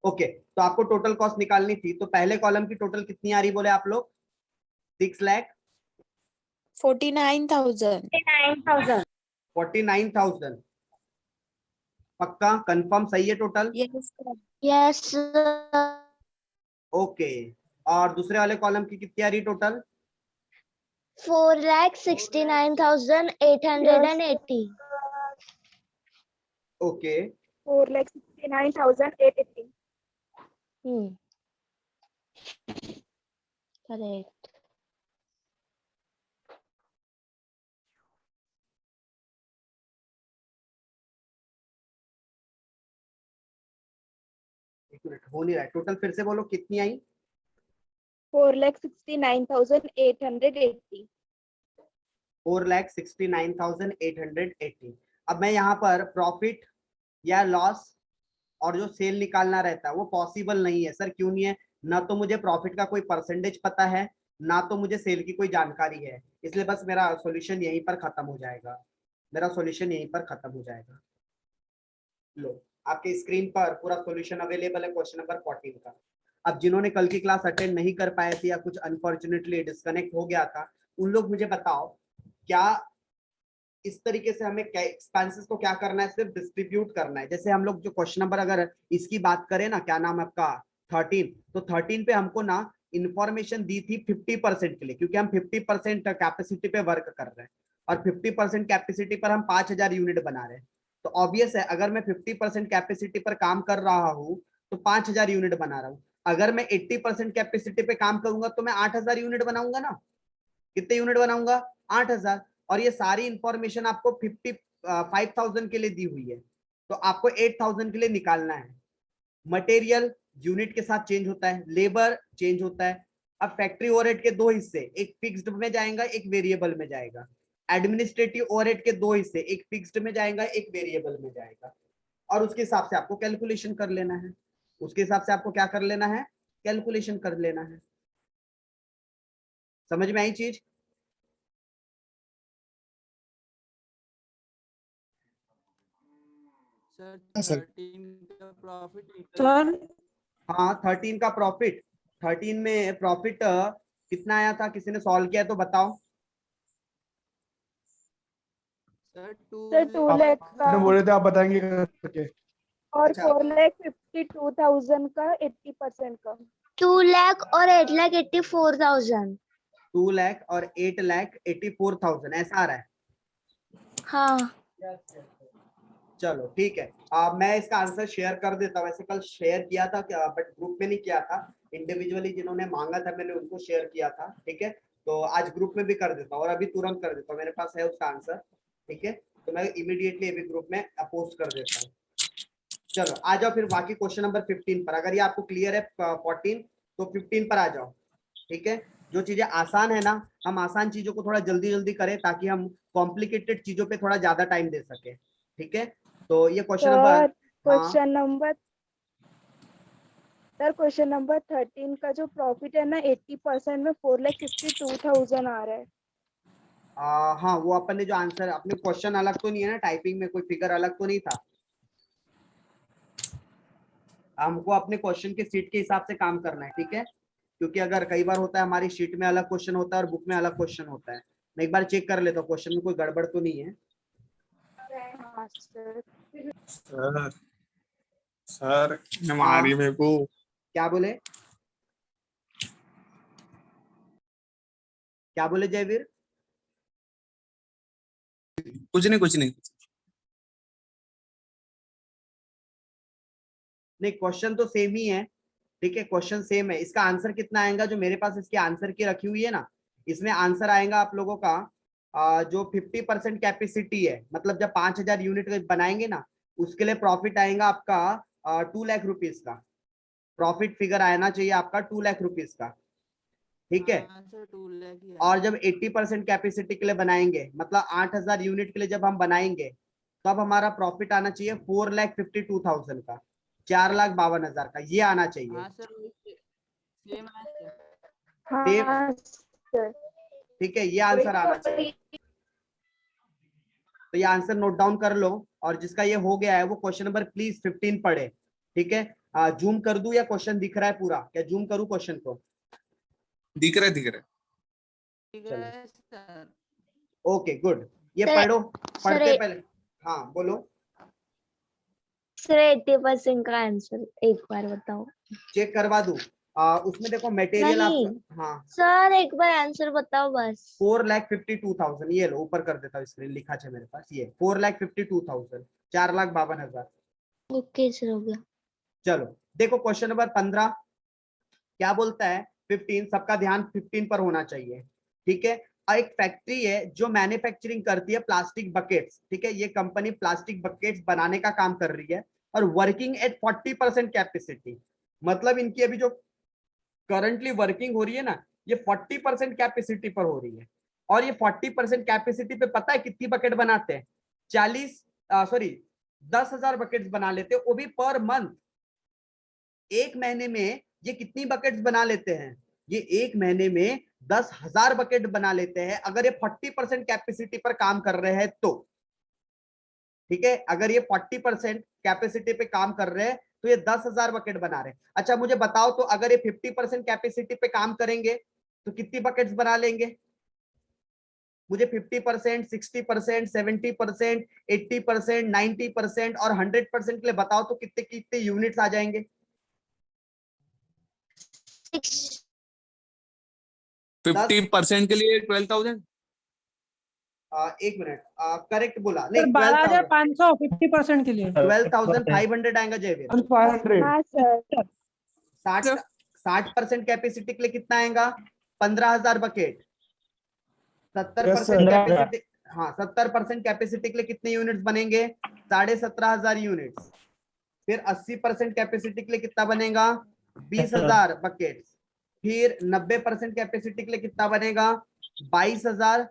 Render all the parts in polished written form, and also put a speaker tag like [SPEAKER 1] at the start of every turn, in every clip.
[SPEAKER 1] Okay, तो आपको total cost निकालनी थी, तो पहले कॉलम की टोटल कितनी आ रही बोले आप लोग?
[SPEAKER 2] 49,000।
[SPEAKER 1] 49,000। पक्का कंफर्म सही है टोटल?
[SPEAKER 2] यस
[SPEAKER 3] यस
[SPEAKER 1] ओके, और दूसरे वाले कॉलम की कितनी आ रही टोटल?
[SPEAKER 3] 4,69,880.
[SPEAKER 1] ओके,
[SPEAKER 4] 4,69,880.
[SPEAKER 3] करेक्ट.
[SPEAKER 1] एक मिनट, हो नहीं रहा है, टोटल फिर से बोलो कितनी आई?
[SPEAKER 4] 4,69,880.
[SPEAKER 1] 4,69,880। अब मैं यहाँ पर प्रॉफिट या लॉस और जो सेल निकालना रहता है वो पॉसिबल नहीं है सर। क्यों नहीं है? ना तो मुझे प्रॉफिट का कोई परसेंटेज पता है, ना तो मुझे सेल की कोई जानकारी है, इसलिए बस मेरा सॉल्यूशन यहीं पर खत्म हो जाएगा। मेरा सॉल्यूशन यहीं पर खत्म हो जाएगा। लो, आपके स्क्रीन पर पूरा सॉल्यूशन अवेलेबल है क्वेश्चन नंबर 14 का। अब जिन्होंने कल की क्लास अटेंड नहीं कर पाए थे या कुछ अनफॉर्चुनेटली डिस्कनेक्ट हो गया था, उन लोग मुझे बताओ, क्या इस तरीके से हमें एक्सपेंसेस को क्या करना है? सिर्फ डिस्ट्रीब्यूट करना है। जैसे हम लोग जो क्वेश्चन नंबर अगर इसकी बात करें ना, क्या नाम है आपका, 13, तो 13 पे हमको ना इंफॉर्मेशन दी थी 50% के लिए, क्योंकि हम 50% कैपेसिटी पे वर्क कर रहे हैं और 50% कैपेसिटी पर हम 5,000 यूनिट बना रहे हैं। तो ऑब्वियस है, अगर मैं 50% कैपेसिटी पर काम कर रहा हूँ तो 5,000 यूनिट बना रहा हूँ। अगर मैं 80% कैपेसिटी पे काम करूंगा तो मैं 8,000 यूनिट बनाऊंगा ना। कितने यूनिट बनाऊंगा? 8,000। और ये सारी इंफॉर्मेशन आपको 55,000 के लिए दी हुई है, तो आपको 8,000 के लिए निकालना है। मटेरियल यूनिट के साथ चेंज होता है, लेबर चेंज होता है। अब फैक्ट्री ओवरहेड के दो हिस्से, एक फिक्स्ड में जाएगा, एक वेरिएबल में जाएगा। एडमिनिस्ट्रेटिव ओवरहेड के दो हिस्से, एक फिक्स्ड में जाएगा, एक वेरिएबल में जाएगा। और उसके हिसाब से आपको कैलकुलेशन कर लेना है। उसके हिसाब से आपको क्या कर लेना है? कैलकुलेशन कर लेना है। समझ में आई चीज?
[SPEAKER 5] सर
[SPEAKER 6] 13 का प्रॉफिट
[SPEAKER 5] सर
[SPEAKER 1] हाँ, 13 का प्रॉफिट। 13 में प्रॉफिट कितना आया था? किसी ने सॉल्व किया है तो बताओ।
[SPEAKER 6] सर
[SPEAKER 4] सर 2 लाख का
[SPEAKER 5] बोले थे, आप बताएंगे करके।
[SPEAKER 4] और
[SPEAKER 1] अच्छा।
[SPEAKER 4] 4,52,000 का 80% का
[SPEAKER 3] 2,00,000 और 8,84,000.
[SPEAKER 1] 2 लाख और 8,84,000 ऐसा आ रहा है।
[SPEAKER 3] हाँ.
[SPEAKER 1] चलो ठीक है, मैं इसका आंसर शेयर कर देता हूँ। वैसे कल शेयर किया था क्या, बट ग्रुप में नहीं किया था। इंडिविजुअली जिन्होंने मांगा था मैंने उनको शेयर किया था। ठीक है, तो आज ग्रुप में भी कर देता हूँ और अभी तुरंत कर देता हूँ, मेरे पास है उसका आंसर। ठीक है, तो मैं इमीडिएटली अभी ग्रुप में पोस्ट कर देता हूँ। चलो आ जाओ फिर बाकी क्वेश्चन नंबर 15 पर। अगर ये आपको क्लियर है 14, तो 15 पर आ जाओ। ठीक है, जो चीजें आसान है ना, हम आसान चीजों को थोड़ा जल्दी जल्दी करें ताकि हम कॉम्प्लिकेटेड चीजों पे थोड़ा ज्यादा टाइम दे सके। ठीक है, तो ये क्वेश्चन नंबर,
[SPEAKER 4] सर
[SPEAKER 1] हाँ
[SPEAKER 4] क्वेश्चन नंबर 13 का जो प्रॉफिट है ना 80% में 4,52,000 आ रहा है।
[SPEAKER 1] हाँ वो अपन ने जो आंसर, अपने क्वेश्चन अलग तो नहीं है ना, टाइपिंग में कोई फिगर अलग तो नहीं था। हमको अपने क्वेश्चन के सीट के हिसाब से काम करना है। ठीक है, क्योंकि अगर कई बार होता है हमारी शीट में अलग क्वेश्चन होता है और बुक में अलग क्वेश्चन होता है। मैं एक बार चेक कर लेता हूँ क्वेश्चन में कोई गड़बड़ तो नहीं है।
[SPEAKER 4] हाँ सर।
[SPEAKER 5] सर सर
[SPEAKER 1] हाँ,
[SPEAKER 5] हमारी मेरे को
[SPEAKER 1] क्या बोले? क्या बोले जयवीर?
[SPEAKER 5] कुछ नहीं।
[SPEAKER 1] नहीं, क्वेश्चन तो सेम ही है। ठीक है, क्वेश्चन सेम है। इसका आंसर कितना आएगा? जो मेरे पास इसके आंसर की रखी हुई है ना, इसमें आंसर आएगा आप लोगों का जो 50% कैपेसिटी है, मतलब जब 5,000 यूनिट बनाएंगे ना, उसके लिए प्रॉफिट आएगा आपका 2 लाख रुपीज का। प्रॉफिट फिगर आना चाहिए आपका 2 लाख रुपीज का। ठीक है,
[SPEAKER 6] सर 2 लाख ही
[SPEAKER 1] और जब 80% कैपेसिटी के लिए बनाएंगे, मतलब 8,000 यूनिट के लिए जब हम बनाएंगे, तब हमारा प्रॉफिट आना चाहिए 4,52,000 का, 4,52,000 का, ये आना चाहिए।
[SPEAKER 6] हाँ सर सेम है सर।
[SPEAKER 4] हाँ सर।
[SPEAKER 1] ठीक है, ये आंसर आना चाहिए। तो ये आंसर नोट डाउन कर लो, और जिसका ये हो गया है वो क्वेश्चन नंबर प्लीज 15 पढ़े। ठीक है, जूम कर दूं या क्वेश्चन दिख रहा है पूरा? क्या जूम करूं क्वेश्चन को?
[SPEAKER 5] दिख रहा है, दिख रहा है।
[SPEAKER 6] ठीक है सर।
[SPEAKER 1] Okay good. ये
[SPEAKER 3] सर-
[SPEAKER 1] पढ़ो, पढ़ते
[SPEAKER 3] सर,
[SPEAKER 1] पहले। हाँ बोलो।
[SPEAKER 3] सर 80% का आंसर एक बार बताओ।
[SPEAKER 1] चेक करवा दूं? उसमें देखो मटेरियल आप,
[SPEAKER 3] नहीं।
[SPEAKER 1] हाँ
[SPEAKER 3] सर एक बार आंसर बताओ बस।
[SPEAKER 1] 4,52,000, ये लो ऊपर कर देता हूँ, स्क्रीन लिखा है मेरे पास, ये 4,52,000, 4,52,000।
[SPEAKER 3] ओके सर, हो गया।
[SPEAKER 1] चलो देखो क्वेश्चन नंबर 15 क्या बोलता है? 15, सबका ध्यान 15 पर होना चाहिए, ठीक है। एक फैक्ट्री है जो मैन्युफैक्चरिंग करती है प्लास्टिक बकेट्स, ठीक है। ये कंपनी प्लास्टिक बकेट्स बनाने का काम कर रही है और वर्किंग एट 40% कैपेसिटी। मतलब इनकी अभी जो करंटली वर्किंग हो रही है ना, ये 40% कैपेसिटी पर हो रही है। और ये 40% कैपेसिटी पे पता है कितनी बकेट बनाते हैं? 10,000 बकेट्स बना लेते हैं, वो भी पर मंथ। एक महीने में ये कितनी बकेट्स बना लेते हैं? ये एक महीने में 10,000 बकेट बना लेते हैं, अगर ये 40% कैपेसिटी पर काम कर रहे हैं तो, ठीक है। अगर ये 40% कैपेसिटी पे काम कर रहे हैं तो ये 10,000 बकेट बना रहे हैं। अच्छा मुझे बताओ तो, अगर ये 50% कैपेसिटी पे काम करेंगे तो कितनी बकेट्स बना लेंगे? मुझे 50%, 60%, 70%, 80%, 90% और 100% के लिए बताओ तो कितने कितने यूनिट्स आ जाएंगे?
[SPEAKER 5] 50% के लिए 12,000।
[SPEAKER 1] एक मिनट, करेक्ट बोला नहीं?
[SPEAKER 7] 12,500 50% के लिए
[SPEAKER 1] 12,500 आएगा जयवीर।
[SPEAKER 5] 500।
[SPEAKER 4] हाँ सर।
[SPEAKER 1] 60% कैपेसिटी के लिए कितना आएगा? 15,000 बकेट।
[SPEAKER 5] Yes,
[SPEAKER 1] 70%
[SPEAKER 5] sir.
[SPEAKER 1] कैपेसिटी, हाँ 70% कैपेसिटी के लिए कितने यूनिट्स बनेंगे? 17,500 यूनिट्स। फिर 80% कैपेसिटी के लिए कितना बनेगा? 20,000 बकेट्स। फिर 90% कैपेसिटी के लिए कितना बनेगा?
[SPEAKER 7] 22,500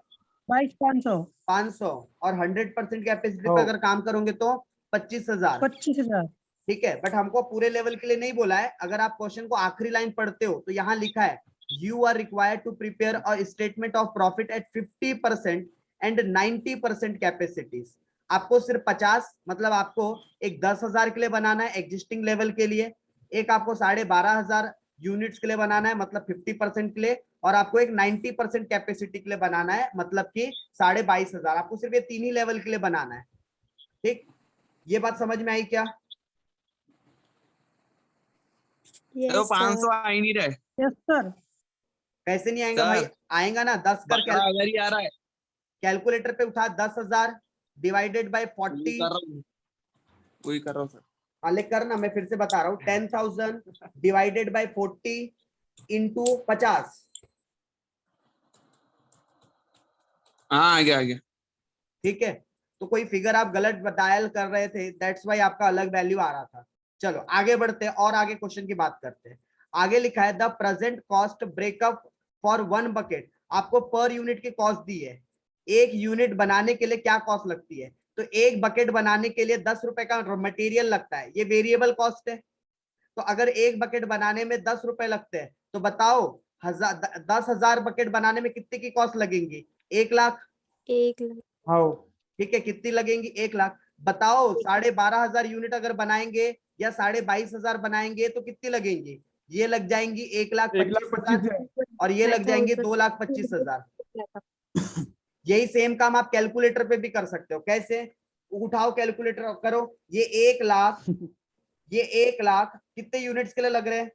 [SPEAKER 1] 22,500। और 100% कैपेसिटी पे अगर काम करोगे तो 25,000।
[SPEAKER 7] 25,000।
[SPEAKER 1] ठीक है, बट हमको पूरे लेवल के लिए नहीं बोला है। अगर आप क्वेश्चन को आखिरी लाइन पढ़ते हो तो यहाँ लिखा है you are required to prepare a statement of profit at 50% and 90% capacities. आपको सिर्फ 50, मतलब आपको एक 10,000 के लिए बनाना है एग्जिस्टिंग लेवल के लिए, एक आपको 12,500 यूनिट्स के लिए बनाना है मतलब 50% के लिए, और आपको एक 90% कैपेसिटी के लिए बनाना है मतलब कि 22,500। आपको सिर्फ ये तीन ही लेवल के लिए बनाना है, ठीक। ये बात समझ में आई क्या?
[SPEAKER 2] Yes, sir.
[SPEAKER 5] 500 आ ही नहीं रहा है
[SPEAKER 7] यस सर।
[SPEAKER 1] कैसे नहीं आएगा
[SPEAKER 5] सर।
[SPEAKER 1] भाई? आएगा ना। 10 कर
[SPEAKER 5] 12 अगर ही आ रहा है।
[SPEAKER 1] कैलकुलेटर पे उठा, 10,000 डिवाइडेड बाय 40।
[SPEAKER 5] वही कर रहा हूँ सर।
[SPEAKER 1] हाले करना, मैं फिर से बता रहा हूँ, 10,000 डिवाइडेड बाय 40 इंटू 50।
[SPEAKER 5] हाँ आ गया, आ गया।
[SPEAKER 1] ठीक है, तो कोई फिगर आप गलत डायल कर रहे थे, दैट्स वाई आपका अलग वैल्यू आ रहा था। चलो आगे बढ़ते हैं और आगे क्वेश्चन की बात करते हैं। आगे लिखा है the present cost breakup for 1 bucket. आपको पर यूनिट की कॉस्ट दी है, एक यूनिट बनाने के लिए क्या कॉस्ट लगती है? तो एक बकेट बनाने के लिए 10 रुपए का मटेरियल लगता है, ये वेरिएबल कॉस्ट है। तो अगर एक बकेट बनाने में 10 रुपए लगते हैं तो बताओ 10,000 बकेट बनाने में कितने की कॉस्ट लगेंगी? 1 लाख।
[SPEAKER 2] 1 लाख।
[SPEAKER 5] हाँ
[SPEAKER 1] ठीक है, कितनी लगेंगी? 1 लाख। बताओ 12,500 यूनिट अगर बनाएंगे या 22,500 बनाएंगे तो कितनी लगेंगी? ये लग जाएंगी 1,25,000 और ये लग जाएंगे 2,25,000। यही सेम काम आप कैलकुलेटर पे भी कर सकते हो। कैसे? उठाओ कैलकुलेटर, करो। ये 1 लाख, ये 1 लाख कितने यूनिट्स के लिए लग रहे हैं?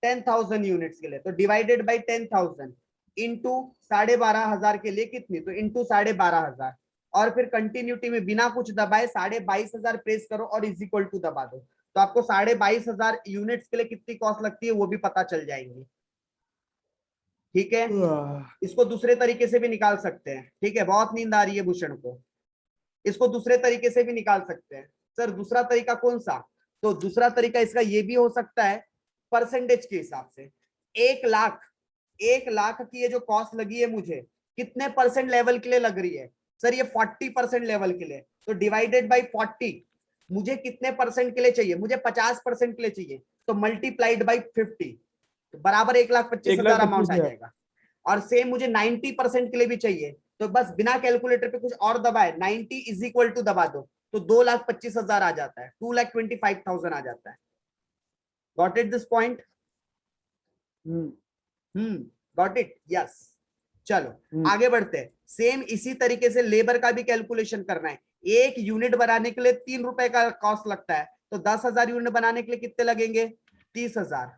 [SPEAKER 1] 10,000 यूनिट्स के लिए। तो डिवाइडेड बाई 10,000 इंटू 12,500 के लिए कितनी? तो इंटू 12,500। और फिर कंटिन्यूटी में बिना कुछ दबाए 22,500 प्रेस करो और इज इक्वल टू दबा दो, तो आपको 22,500 यूनिट्स के लिए कितनी कॉस्ट लगती है वो भी पता चल जाएंगी। ठीक है, इसको दूसरे तरीके से भी निकाल सकते हैं। ठीक है, बहुत नींद आ रही है भूषण को। इसको दूसरे तरीके से भी निकाल सकते हैं। सर दूसरा तरीका कौन सा? तो दूसरा तरीका इसका ये भी हो सकता है परसेंटेज के हिसाब से। 1 लाख की ये जो कॉस्ट लगी है मुझे, कितने परसेंट लेवल के लिए लग रही है? सर ये 40% लेवल के लिए। तो डिवाइडेड बाई 40, मुझे कितने परसेंट के लिए चाहिए? मुझे 50% के लिए चाहिए, तो मल्टीप्लाइड बाई 50, तो बराबर 1,25,000 अमाउंट आ जाएगा। और सेम मुझे 90% के लिए भी चाहिए, तो बस बिना कैलकुलेटर पे कुछ और दबाए 90 इज इक्वल टू दबा दो, तो 2,25,000 आ जाता है, 2,25,000 आ जाता है। Got it this point? Got it? Yes. चलो आगे बढ़ते हैं। सेम इसी तरीके से लेबर का भी कैलकुलेशन करना है। एक यूनिट बनाने के लिए 3 रुपए का कॉस्ट लगता है, तो 10,000 यूनिट बनाने के लिए कितने लगेंगे? 30,000।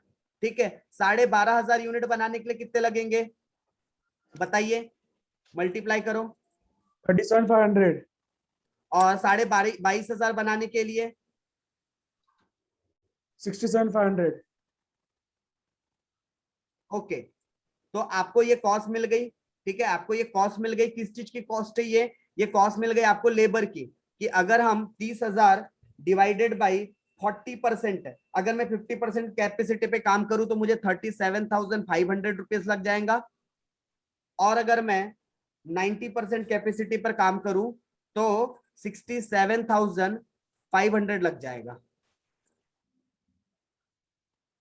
[SPEAKER 1] ठीक है, 12,500 यूनिट बनाने के लिए कितने लगेंगे बताइए, मल्टीप्लाई करो।
[SPEAKER 8] 37,500।
[SPEAKER 1] और 22,500 बनाने के लिए
[SPEAKER 8] 67,500।
[SPEAKER 1] ओके, तो आपको ये कॉस्ट मिल गई। ठीक है, आपको ये कॉस्ट मिल गई। किस चीज की कॉस्ट है ये कॉस्ट मिल गई आपको लेबर की, कि अगर हम 30,000 डिवाइडेड बाई 40% है, अगर मैं 50% कैपेसिटी पे काम करूं तो मुझे 37,500 रुपीज लग जाएगा। और अगर मैं 90% कैपेसिटी पर काम करूं तो 67,500 लग जाएगा।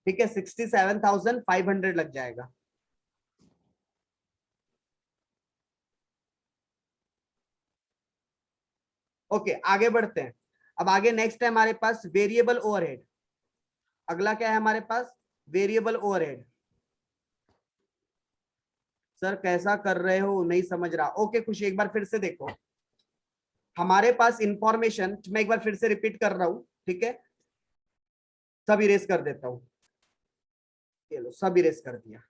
[SPEAKER 1] ठीक है, 67,500 लग जाएगा। ओके, आगे बढ़ते हैं। अब आगे नेक्स्ट है हमारे पास वेरिएबल ओवरहेड। अगला क्या है हमारे पास? Variable overhead. सर कैसा कर रहे हो, नहीं समझ रहा। ओके खुशी, एक बार फिर से देखो हमारे पास इंफॉर्मेशन, मैं एक बार फिर से रिपीट कर रहा हूं। ठीक है, सब इरेज कर देता हूं। चलो सब इरेज कर दिया।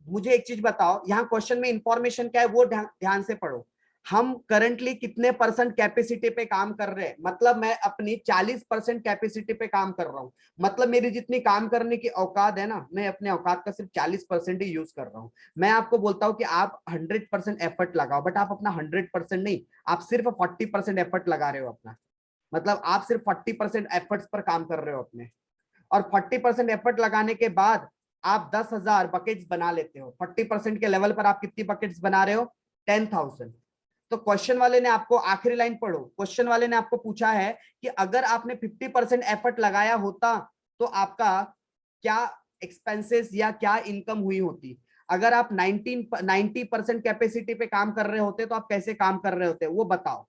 [SPEAKER 1] मुझे एक चीज बताओ, यहाँ क्वेश्चन में इंफॉर्मेशन क्या है वो ध्यान से पढ़ो। हम करंटली कितने परसेंट कैपेसिटी पे काम कर रहे हैं? मतलब मैं अपनी 40% कैपेसिटी पे काम कर रहा हूं। मतलब मेरी जितनी काम करने की औकात है ना, मैं अपने औकात का सिर्फ 40% ही यूज कर रहा हूं। मैं आपको बोलता हूं कि आप 100% एफर्ट लगाओ, बट आप अपना 100% नहीं, आप सिर्फ 40% एफर्ट लगा रहे हो अपना। मतलब आप सिर्फ 40% एफर्ट्स पर काम कर रहे हो अपने, और 40% एफर्ट लगाने के बाद आप 10,000 बकेट्स बना लेते हो। 40% के लेवल पर आप कितनी बकेट्स बना रहे हो? 10,000। तो क्वेश्चन वाले ने आपको, आखिरी लाइन पढ़ो, क्वेश्चन वाले ने आपको पूछा है कि अगर आपने 50% एफर्ट लगाया होता तो आपका क्या एक्सपेंसेस या क्या इनकम हुई होती? अगर आप 90% कैपेसिटी पे काम कर रहे होते तो आप कैसे काम कर रहे होते, वो बताओ।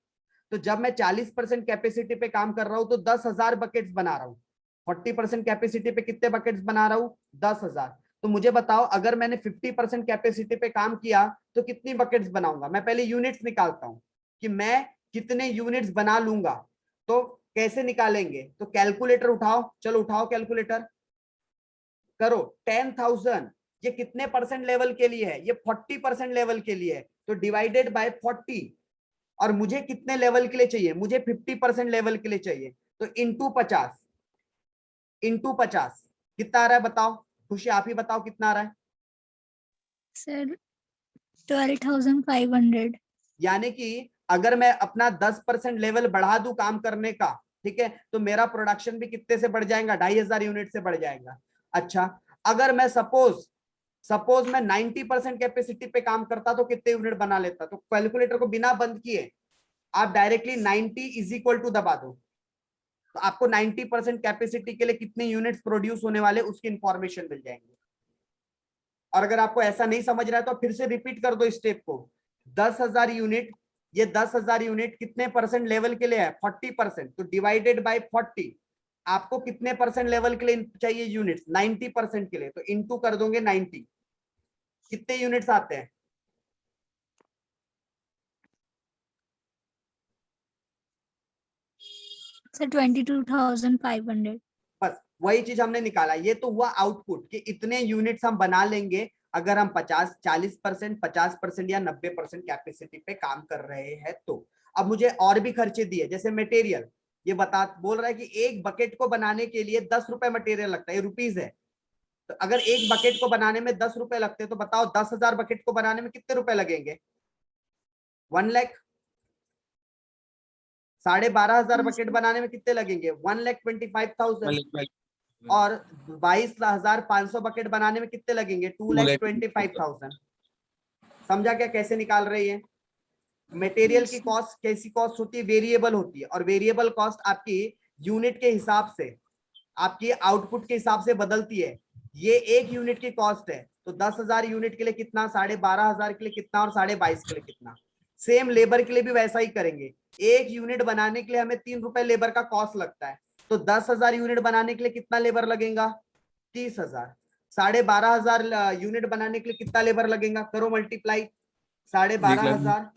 [SPEAKER 1] तो जब मैं 40% कैपेसिटी पे काम कर रहा हूं तो 10,000 बकेट्स बना रहा हूं। 40% कैपेसिटी पे कितने बकेट्स बना रहा हूं? 10,000। तो मुझे बताओ अगर मैंने 50% कैपेसिटी पे काम किया तो कितनी बकेट्स बनाऊंगा? मैं पहले यूनिट्स निकालता हूं कि मैं कितने यूनिट्स बना लूंगा। तो कैसे निकालेंगे? तो कैलकुलेटर उठाओ, चलो उठाओ कैलकुलेटर, करो 10,000। ये कितने परसेंट लेवल के लिए है? ये 40% लेवल के लिए है, तो डिवाइडेड बाय 40। और मुझे कितने लेवल के लिए चाहिए? मुझे 50% लेवल के लिए चाहिए, तो इंटू 50। इंटू 50 कितना आ रहा है बताओ? खुशी आप ही बताओ कितना आ रहा है?
[SPEAKER 2] सर 12,500।
[SPEAKER 1] यानी कि अगर मैं अपना 10% लेवल बढ़ा दूं काम करने का, ठीक है, तो मेरा प्रोडक्शन भी कितने से बढ़ जाएगा? 2,500 यूनिट से बढ़ जाएगा। अच्छा, अगर मैं सपोज मैं 90% कैपेसिटी पे काम करता तो कितने यूनिट बना लेता? तो कैलकुलेटर को बिना बंद किए आप डायरेक्टली 90 इज इक्वल टू दबा दो, तो आपको 90% कैपेसिटी के लिए कितने यूनिट्स प्रोड्यूस होने वाले उसकी इंफॉर्मेशन मिल जाएंगे। और अगर आपको ऐसा नहीं समझ रहा है तो फिर से रिपीट कर दो स्टेप को। 10,000 यूनिट, ये 10,000 यूनिट कितने परसेंट लेवल के लिए है? 40%। तो डिवाइडेड बाय 40, आपको कितने परसेंट लेवल के लिए चाहिए यूनिट्स? 90% के लिए, तो इंटू कर दोगे 90। कितने यूनिट्स आते हैं?
[SPEAKER 2] सर 22,500।
[SPEAKER 1] बस वही चीज हमने निकाला। ये तो हुआ आउटपुट कि इतने यूनिट्स हम बना लेंगे अगर हम 40% 50% या 90% कैपेसिटी पे काम कर रहे हैं तो। अब मुझे और भी खर्चे दिए, जैसे मटेरियल। ये बोल रहा है कि एक बकेट को बनाने के लिए 10 रुपए मटेरियल लगता है, ये रुपीज है। तो अगर एक बकेट को बनाने में 10 रुपए लगते तो बताओ 10,000 बकेट को बनाने में कितने रुपए लगेंगे? 1 लाख। 12,500 बकेट बनाने में कितने लगेंगे? 1,25,000। और 22,500 बकेट बनाने में कितने लगेंगे? 2,25,000। समझा क्या कैसे निकाल रही है? मटेरियल की कॉस्ट कैसी कॉस्ट होती है? वेरिएबल होती है, और वेरिएबल कॉस्ट आपकी यूनिट के हिसाब से, आपकी आउटपुट के हिसाब से बदलती है। ये एक यूनिट की कॉस्ट है, तो 10,000 यूनिट के लिए कितना, 12,500 के लिए कितना, और 22,500 के लिए कितना। सेम लेबर के लिए भी वैसा ही करेंगे। एक यूनिट बनाने के लिए हमें 3 रुपए लेबर का कॉस्ट लगता है, तो 10,000 यूनिट बनाने के लिए कितना लेबर लगेगा? 30,000। 12,500 यूनिट बनाने के लिए कितना लेबर लगेगा? करो मल्टीप्लाई, 12,500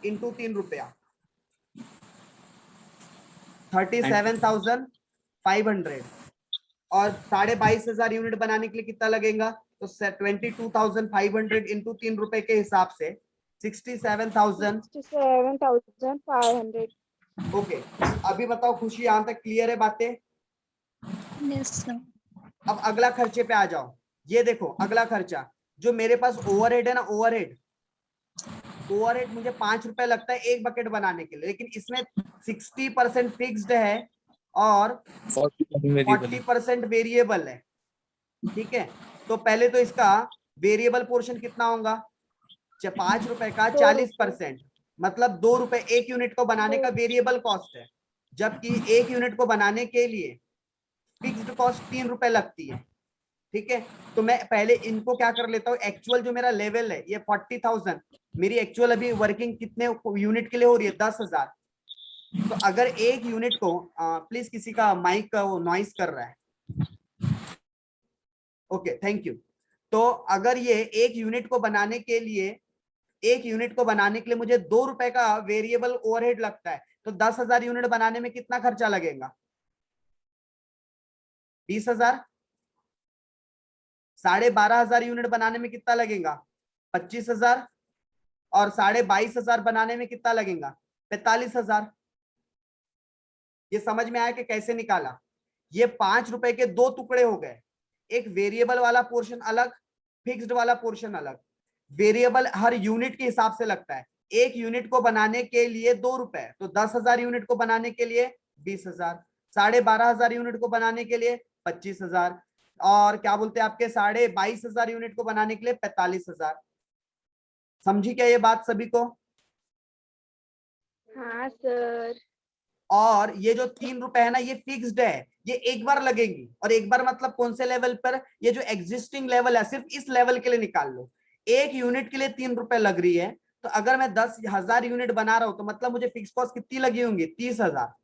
[SPEAKER 1] इंटू 3 रुपया, 37,500। और 22,500 यूनिट बनाने के लिए कितना लगेगा? तो 22,500 इंटू 3 रुपए के हिसाब से 67,000।
[SPEAKER 4] 67,500।
[SPEAKER 1] ओके, अभी बताओ खुशी, यहां तक क्लियर है बातें?
[SPEAKER 2] Yes, sir.
[SPEAKER 1] अब अगला खर्चे पे आ जाओ। ये देखो अगला खर्चा, जो मेरे पास ओवरहेड है ना, ओवरहेड मुझे 5 रुपए लगता है एक बकेट बनाने के लिए, लेकिन इसमें 60% फिक्स्ड है और 40% वेरिएबल है। ठीक है, तो पहले तो इसका वेरिएबल पोर्शन कितना होगा? 5 रुपए का 40%, मतलब 2 रुपए एक यूनिट को बनाने का वेरिएबल कॉस्ट है, जबकि एक यूनिट को बनाने के लिए फिक्स्ड कॉस्ट 3 रुपए लगती है। ठीक है, तो मैं पहले इनको क्या कर लेता हूँ, एक्चुअल जो मेरा लेवल है ये 40,000, मेरी एक्चुअल अभी वर्किंग कितने यूनिट के लिए हो रही है? 10,000। तो अगर एक यूनिट को प्लीज किसी का माइक का वो नॉइस कर रहा है, ओके थैंक यू। तो अगर ये एक यूनिट को बनाने के लिए मुझे 2 रुपए का वेरिएबल ओवरहेड लगता है, तो 10,000 यूनिट बनाने में कितना खर्चा लगेगा? 20,000। 12,500 यूनिट बनाने में कितना लगेगा? 25,000। और 22,500 बनाने में कितना लगेगा? 45,000। ये समझ में आया कि कैसे निकाला? ये 5 रुपए के 2 टुकड़े हो गए, एक वेरिएबल वाला पोर्शन अलग, फिक्स्ड वाला पोर्शन अलग। वेरिएबल हर यूनिट के हिसाब से लगता है, एक यूनिट को बनाने के लिए 2 रुपए, तो 10,000 यूनिट को बनाने के लिए 20,000, 12,500 यूनिट को बनाने के लिए 25,000, और क्या बोलते हैं आपके 22,500 यूनिट को बनाने के लिए 45,000। समझी क्या ये बात सभी को?
[SPEAKER 4] हाँ सर।
[SPEAKER 1] और ये जो 3 रुपए है ना, ये फिक्स्ड है, ये एक बार लगेंगी। और एक बार मतलब कौन से लेवल पर? ये जो एग्जिस्टिंग लेवल है, सिर्फ इस लेवल के लिए निकाल लो। एक यूनिट के लिए 3 रुपए लग रही है, तो अगर मैं 10,000 यूनिट बना रहा हूं तो मतलब मुझे फिक्स कॉस्ट कितनी लगी होंगी? 30,000।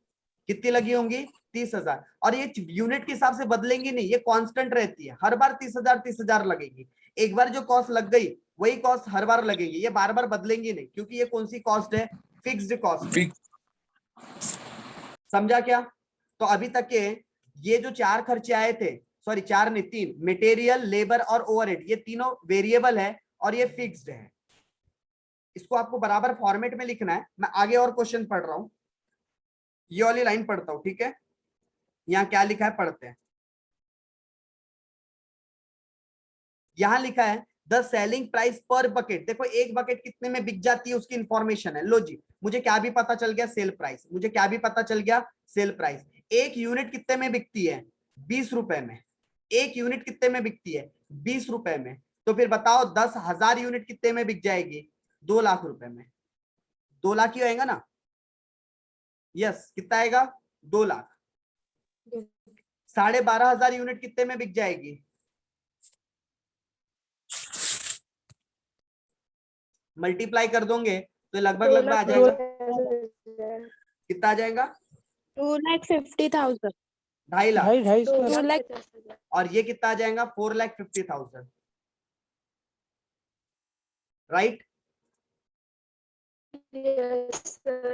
[SPEAKER 1] कितनी लगी होंगी? 30,000। और ये यूनिट के हिसाब से बदलेंगी नहीं, ये कांस्टेंट रहती है, हर बार 30,000 लगेगी। एक बार जो कॉस्ट लग गई वही कॉस्ट हर बार लगेगी, ये बार बार बदलेंगी नहीं, क्योंकि ये कौन सी कॉस्ट है? फिक्स्ड कॉस्ट है। समझा क्या? तो अभी तक के ये जो 4 खर्चे आए थे, सॉरी 4 नहीं 3, मटेरियल, लेबर और ओवरहेड, ये तीनों वेरिएबल है और ये फिक्स्ड है। इसको आपको बराबर फॉर्मेट में लिखना है। मैं आगे और क्वेश्चन पढ़ रहा हूं, ये वाली लाइन पढ़ता हूं, ठीक है? यहां क्या लिखा है पढ़ते हैं। यहां लिखा है द सेलिंग प्राइस पर बकेट। देखो एक बकेट कितने में बिक जाती है उसकी इंफॉर्मेशन है। लो जी, मुझे क्या भी पता चल गया? Sale price. मुझे क्या भी पता चल गया? Sale price. एक यूनिट कितने में बिकती है? 20 रुपए में। एक यूनिट कितने में बिकती है? 20 रुपए में। तो फिर बताओ 10,000 यूनिट कितने में बिक जाएगी? 2 लाख रुपए में। 2 लाख ही आएगा ना? यस, कितना आएगा? 2 लाख। 12,500 यूनिट कितने में बिक जाएगी? मल्टीप्लाई कर दोगे तो लगभग लगभग आ जाएगा। कितना आ जाएगा?
[SPEAKER 3] 2,50,000।
[SPEAKER 1] 2.5 लाख।
[SPEAKER 7] 2,50,000।
[SPEAKER 1] और ये कितना आ जाएगा? 4,50,000। राइट?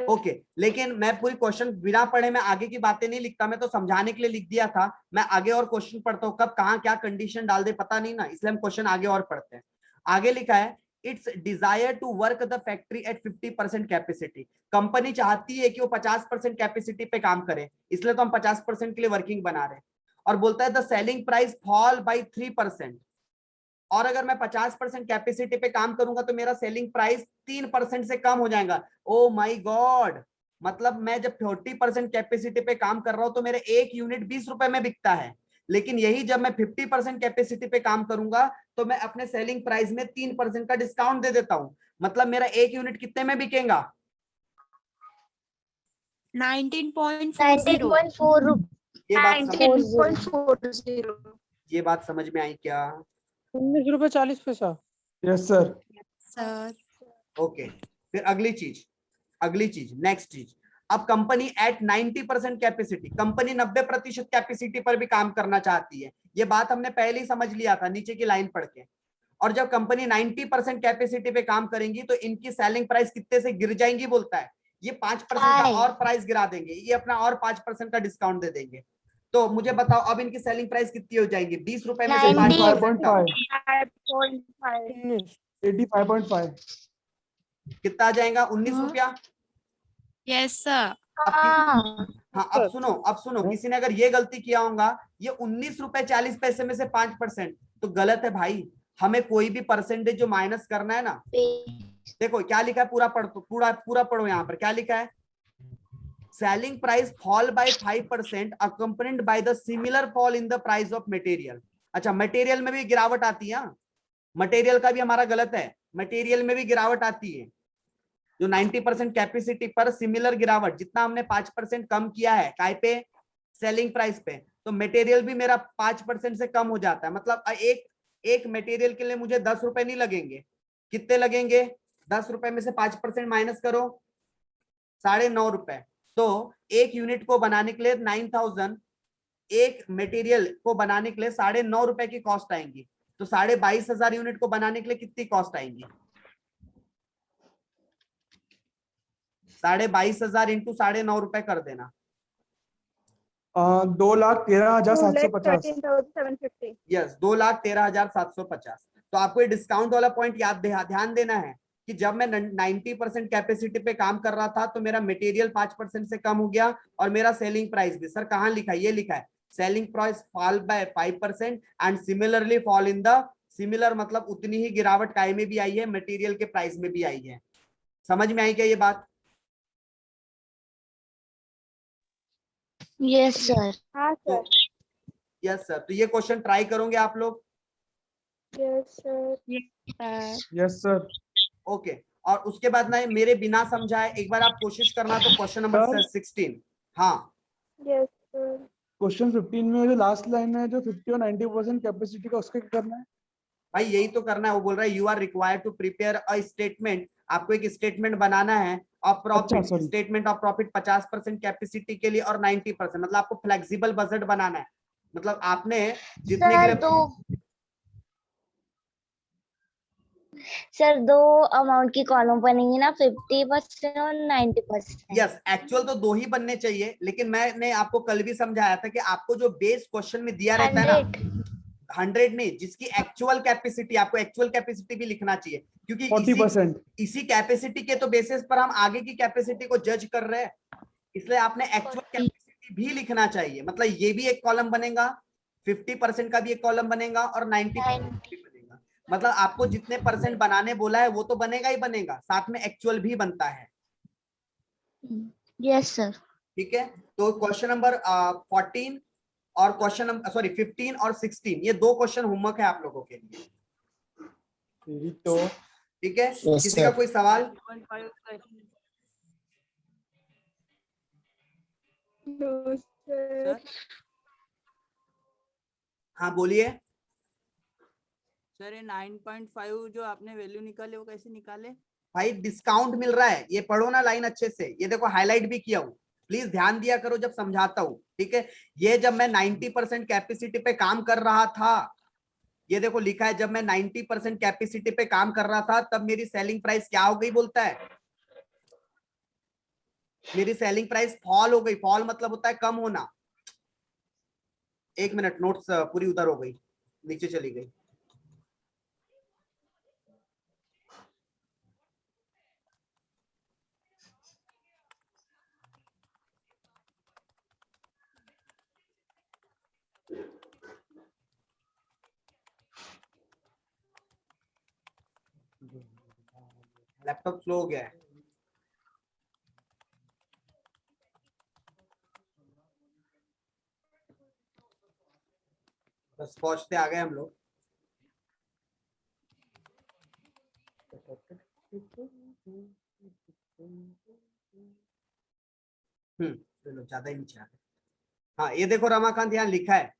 [SPEAKER 1] ओके, लेकिन मैं पूरी क्वेश्चन बिना पढ़े मैं आगे की बातें नहीं लिखता, मैं तो समझाने के लिए लिख दिया था। मैं आगे और क्वेश्चन पढ़ता हूँ, कब कहाँ क्या कंडीशन डाल दे पता नहीं ना, इसलिए हम क्वेश्चन आगे और पढ़ते हैं। आगे लिखा है it's desire to work the factory at 50% capacity. Company चाहती है कि वो 50% कैपेसिटी पे काम करे, इसलिए तो हम 50% के लिए वर्किंग बना रहे हैं। और बोलता है the selling price fall by 3%। और अगर मैं 50% कैपेसिटी पे काम करूंगा तो मेरा सेलिंग प्राइस 3% से कम हो जाएगा। ओ माय गॉड, मतलब मैं जब 40% कैपेसिटी पे काम कर रहा हूं तो मेरे एक यूनिट 20 रुपए में बिकता है, लेकिन यही जब मैं 50% कैपेसिटी पे काम करूंगा तो मैं अपने सेलिंग प्राइस में 3% का डिस्काउंट दे देता हूं। मतलब मेरा एक यूनिट कितने में बिकेगा?
[SPEAKER 3] 19.40।
[SPEAKER 1] ये बात समझ में आई क्या?
[SPEAKER 7] 19 रुपए 40 पैसा।
[SPEAKER 8] Yes sir.
[SPEAKER 6] सर
[SPEAKER 1] ओके, फिर अगली चीज, अगली चीज, नेक्स्ट चीज, अब company at 90% capacity, company 90% capacity पर भी काम करना चाहती है, ये बात हमने पहले ही समझ लिया था नीचे की लाइन पढ़ के। और जब कंपनी 90% कैपेसिटी पे काम करेंगी तो इनकी सेलिंग प्राइस कितने से गिर जाएंगी बोलता है, ये 5% का
[SPEAKER 3] Five.
[SPEAKER 1] और प्राइस गिरा देंगे, ये अपना और 5% का डिस्काउंट दे देंगे। तो मुझे बताओ अब इनकी सेलिंग प्राइस कितनी हो जाएगी, 20 रुपए में से 5% का
[SPEAKER 4] 5.5
[SPEAKER 8] 85.5
[SPEAKER 1] कितना आ जाएगा, 19 रुपया।
[SPEAKER 7] Yes sir.
[SPEAKER 3] हाँ
[SPEAKER 1] हाँ अब सुनो, किसी ने अगर ये गलती किया होगा, ये 19 रुपए 40 पैसे में से 5%, तो गलत है भाई। हमें कोई भी परसेंटेज जो माइनस करना है ना, देखो क्या लिखा है, पूरा पढ़ो, पूरा पढ़ो, यहाँ पर क्या लिखा है, selling price fall bye 5% accompanied by the similar fall in the price of material. अच्छा, मटेरियल में भी गिरावट आती है, मटेरियल का भी हमारा गलत है, मटेरियल में भी गिरावट आती है। जो 90% कैपेसिटी पर सिमिलर गिरावट, जितना हमने 5% कम किया है काय पे, सेलिंग प्राइस पे, तो मटेरियल भी मेरा 5% से कम हो जाता है। मतलब एक मटेरियल के लिए मुझे 10 रुपए नहीं लगेंगे, कितने लगेंगे, 10 रुपए में से 5% माइनस करो, 9.5 रुपए। तो एक यूनिट को बनाने के लिए 9000, एक मटेरियल को बनाने के लिए 9.5 रुपए की कॉस्ट आएंगी, तो 22,500 यूनिट को बनाने के लिए कितनी कॉस्ट आएंगी, 22,500 इंटू 9.5 रुपए कर देना,
[SPEAKER 8] 2,13,750।
[SPEAKER 4] 13,750
[SPEAKER 1] यस 2,13,750। तो आपको ये डिस्काउंट वाला पॉइंट ध्यान देना है कि जब मैं 90% कैपेसिटी पे काम कर रहा था तो मेरा मटेरियल 5% से कम हो गया और मेरा सेलिंग प्राइस भी, सर कहाँ लिखा है, ये लिखा है selling price fall bye 5% and similarly fall in the, similar मतलब उतनी ही गिरावट काय में भी आई है, मटेरियल के प्राइस में भी आई है। समझ में आई क्या ये बात?
[SPEAKER 3] Yes sir.
[SPEAKER 4] हाँ
[SPEAKER 1] तो
[SPEAKER 4] सर।
[SPEAKER 1] यस सर, तो ये क्वेश्चन ट्राई करोगे आप लोग?
[SPEAKER 4] Yes sir.
[SPEAKER 8] Yes sir.
[SPEAKER 1] Okay, और उसके बाद ना मेरे बिना समझाए एक बार आप कोशिश करना, तो क्वेश्चन नंबर 16। हाँ
[SPEAKER 4] यस सर।
[SPEAKER 8] क्वेश्चन 15 में जो लास्ट लाइन है, जो 50 और 90% कैपेसिटी का, उसका क्या करना है?
[SPEAKER 1] भाई यही तो करना है, वो बोल रहा है you are required to prepare a statement, आपको एक स्टेटमेंट बनाना है of profit,
[SPEAKER 8] sorry.
[SPEAKER 1] Statement of profit 50% capacity के लिए और 90%, मतलब आपको फ्लेक्सिबल बजट बनाना है, मतलब आपने जितने के लिए
[SPEAKER 3] सर दो अमाउंट की कॉलम बनेंगी ना, 50% और 90%।
[SPEAKER 1] यस, एक्चुअल तो 2 ही बनने चाहिए, लेकिन मैंने आपको कल भी समझाया था कि आपको जो बेस क्वेश्चन में दिया रहता है ना, 100 नहीं, जिसकी एक्चुअल कैपेसिटी, आपको एक्चुअल कैपेसिटी भी लिखना चाहिए, क्योंकि
[SPEAKER 8] 40%।
[SPEAKER 1] इसी कैपेसिटी के तो बेसिस पर हम आगे की कैपेसिटी को जज कर रहे हैं, इसलिए आपने एक्चुअल कैपेसिटी भी लिखना चाहिए। मतलब ये भी एक कॉलम बनेगा, 50% का भी एक कॉलम बनेगा और 90% भी बनेगा, मतलब आपको जितने परसेंट बनाने बोला है वो तो बनेगा ही बनेगा, साथ में एक्चुअल भी बनता है।
[SPEAKER 3] Yes sir.
[SPEAKER 1] ठीक है, तो क्वेश्चन नंबर 14 और क्वेश्चन नंबर 15 और 16, ये 2 क्वेश्चन होमवर्क है आप लोगों के लिए।
[SPEAKER 8] तो
[SPEAKER 1] ठीक है, किसी का कोई सवाल?
[SPEAKER 6] 9.5
[SPEAKER 4] नो सर।
[SPEAKER 1] हाँ बोलिए।
[SPEAKER 6] सर ये 9.5 जो आपने वैल्यू निकाले वो कैसे निकाले?
[SPEAKER 1] भाई डिस्काउंट मिल रहा है, ये पढ़ो ना लाइन अच्छे से, ये देखो हाईलाइट भी किया हूँ, प्लीज ध्यान दिया करो जब समझाता हूँ। ठीक है, ये जब मैं 90% कैपेसिटी पे काम कर रहा था, ये देखो लिखा है, जब मैं 90% कैपेसिटी पे काम कर रहा था तब मेरी सेलिंग प्राइस क्या हो गई बोलता है, मेरी सेलिंग प्राइस फॉल हो गई, फॉल मतलब होता है कम होना। 1 मिनट, नोट्स पूरी उधर हो गई, नीचे चली गई। लैपटॉप स्लो हो गया है। बस पहुंचते आ गए हम लोग। चलो ज्यादा ही नीचे आ गए। हाँ ये देखो रमाकांत, यहाँ लिखा है,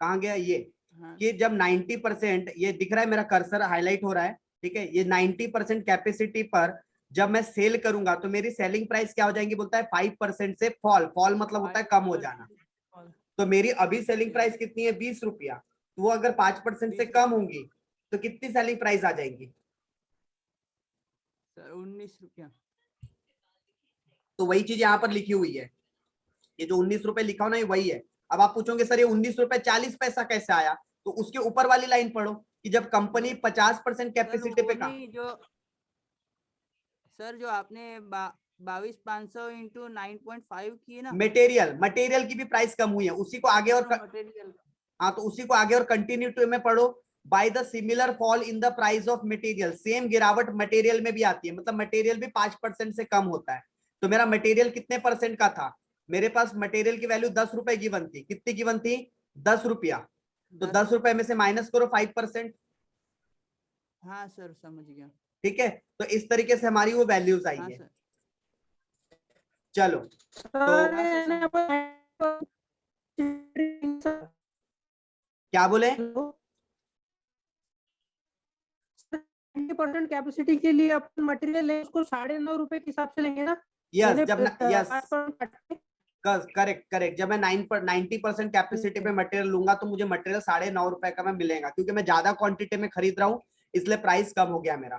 [SPEAKER 1] कहाँ गया ये,
[SPEAKER 6] हाँ।
[SPEAKER 1] कि जब 90%, ये दिख रहा है मेरा कर्सर हाईलाइट हो रहा है, ठीक है, ये 90% कैपेसिटी पर जब मैं सेल करूंगा तो मेरी सेलिंग प्राइस क्या हो जाएंगी, बोलता है 5% से फॉल मतलब होता है कम हो जाना। तो मेरी अभी सेलिंग प्राइस कितनी है, 20 रुपया, तो वो अगर 5% से कम होंगी तो कितनी सेलिंग प्राइस आ जाएंगी?
[SPEAKER 6] सर 19 रुपया।
[SPEAKER 1] तो वही चीज यहाँ पर लिखी हुई है, ये जो 19 रुपए लिखा हो ना, ये वही है। अब आप पूछोगे सर ये 19 रुपए 40 पैसा कैसे आया, तो उसके ऊपर वाली लाइन पढ़ो कि जब कंपनी 50% कैपेसिटी पे काम,
[SPEAKER 6] जो सर जो आपने 22,500 इंटू 9.5 की ना,
[SPEAKER 1] मटेरियल की भी प्राइस कम हुई है, उसी को आगे और
[SPEAKER 6] मटेरियल।
[SPEAKER 1] हाँ, तो उसी को आगे और कंटिन्यू टू में पढ़ो। By the similar fall in the price of material, same गिरावट मटेरियल में भी आती है, मतलब मटेरियल भी 5% से कम होता है। तो मेरा मटेरियल कितने परसेंट का था, मेरे पास मटेरियल की वैल्यू 10 रुपए गिवन थी, कितनी गिवन थी, 10 रुपया, तो 10 रुपए में से माइनस करो 5%।
[SPEAKER 6] हाँ सर समझ गया।
[SPEAKER 1] ठीक है, तो इस तरीके से हमारी वो वैल्यूज आई
[SPEAKER 6] हाँ
[SPEAKER 1] है।
[SPEAKER 6] सर।
[SPEAKER 1] चलो क्या बोले,
[SPEAKER 9] 90% कैपेसिटी के लिए अपन मटेरियल ले उसको 9.5 रुपए के हिसाब से लेंगे ना।
[SPEAKER 1] यस, जब यस
[SPEAKER 9] 5%
[SPEAKER 1] करेक्ट, जब मैं 90% कैपेसिटी पे मटेरियल लूंगा तो मुझे मटेरियल 9.5 रुपए का मैं मिलेगा, क्योंकि मैं ज्यादा क्वांटिटी में खरीद रहा हूँ, इसलिए प्राइस कम हो गया मेरा।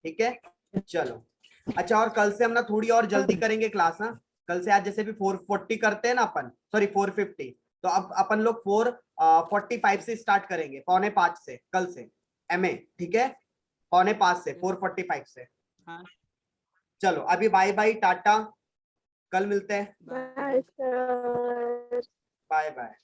[SPEAKER 1] ठीक है, चलो अच्छा, और कल से हम ना थोड़ी और जल्दी करेंगे क्लास ना, कल से आज जैसे भी 440 करते हैं ना अपन, सॉरी 450, तो अब अपन लोग 445 से स्टार्ट करेंगे, 4:45 से कल से MA। ठीक है, 4:45 से 445 से।
[SPEAKER 6] हाँ
[SPEAKER 1] चलो अभी बाय बाय, टाटा, कल मिलते हैं,
[SPEAKER 4] बाय सर।
[SPEAKER 1] Bye bye.